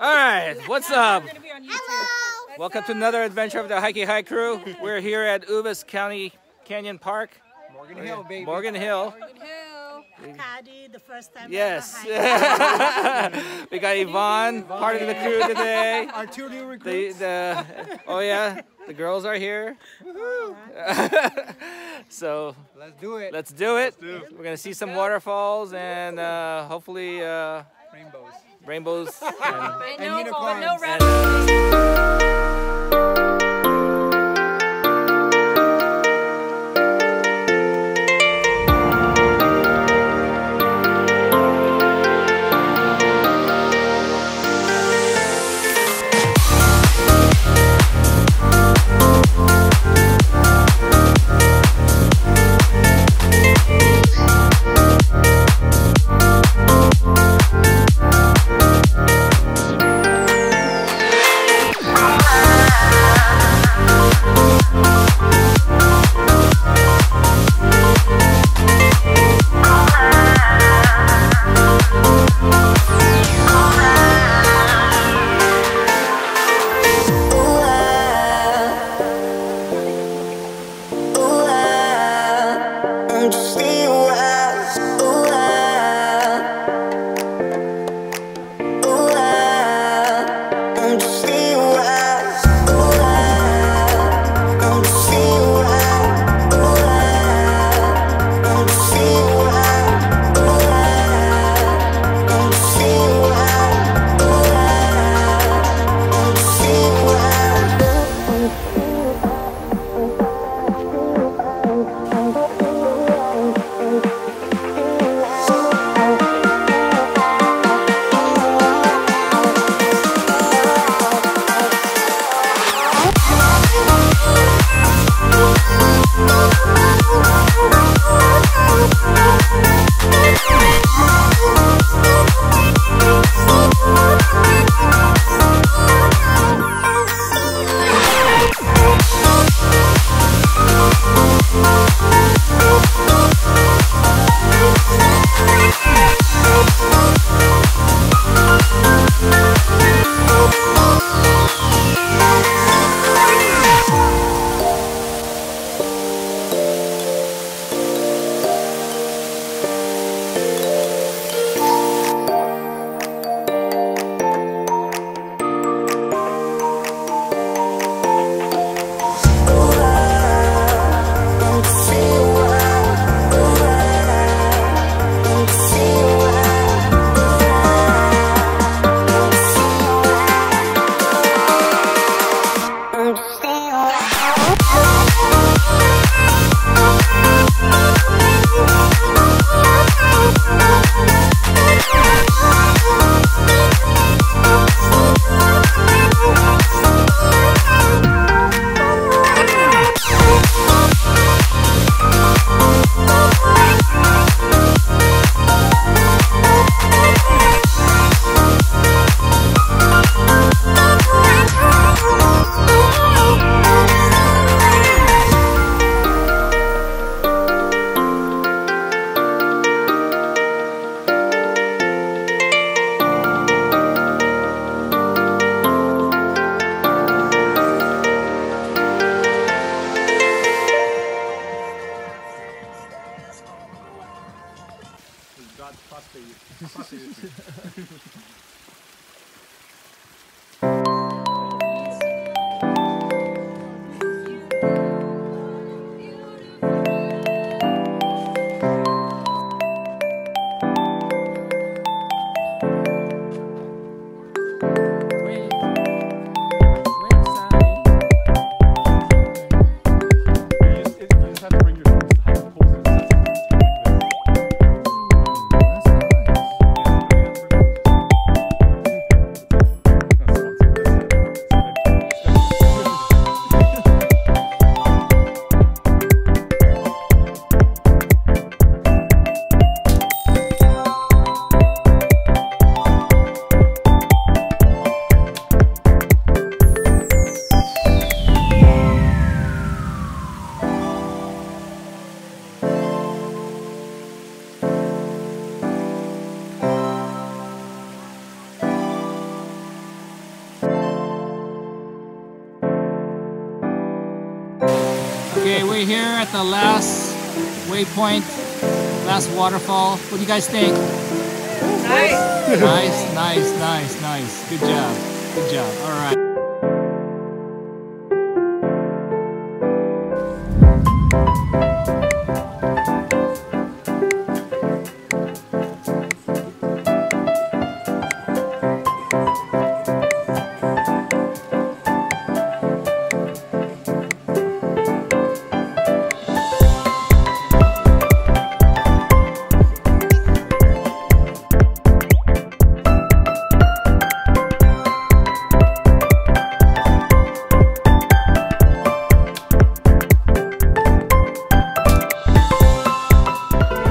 Alright, what's up? Hello. Welcome to another adventure of the Hikey Hike Crew. We're here at Uvas Canyon Park. Morgan Hill, baby. Morgan Hill. Caddy, the first time. Yes. We got Yvonne, part of the crew today. Our two new recruits. Oh yeah, the girls are here. So Let's do it. let's do it. We're gonna see some waterfalls and hopefully Rainbows. rainbows. And unicorns. Okay, we're here at the last waypoint, last waterfall. What do you guys think? Nice. Nice. Good job. All right.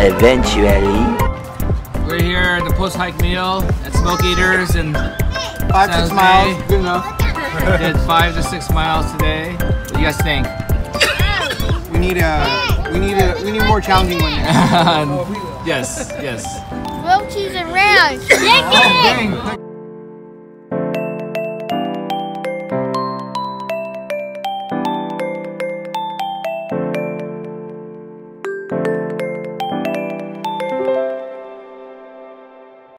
Eventually, We're here at the post-hike meal at Smoke Eaters in 5-6 miles, good enough. Did 5 to 6 miles today. What do you guys think? We need more challenging one. Yes. Grilled cheese and ranch. Oh, dang.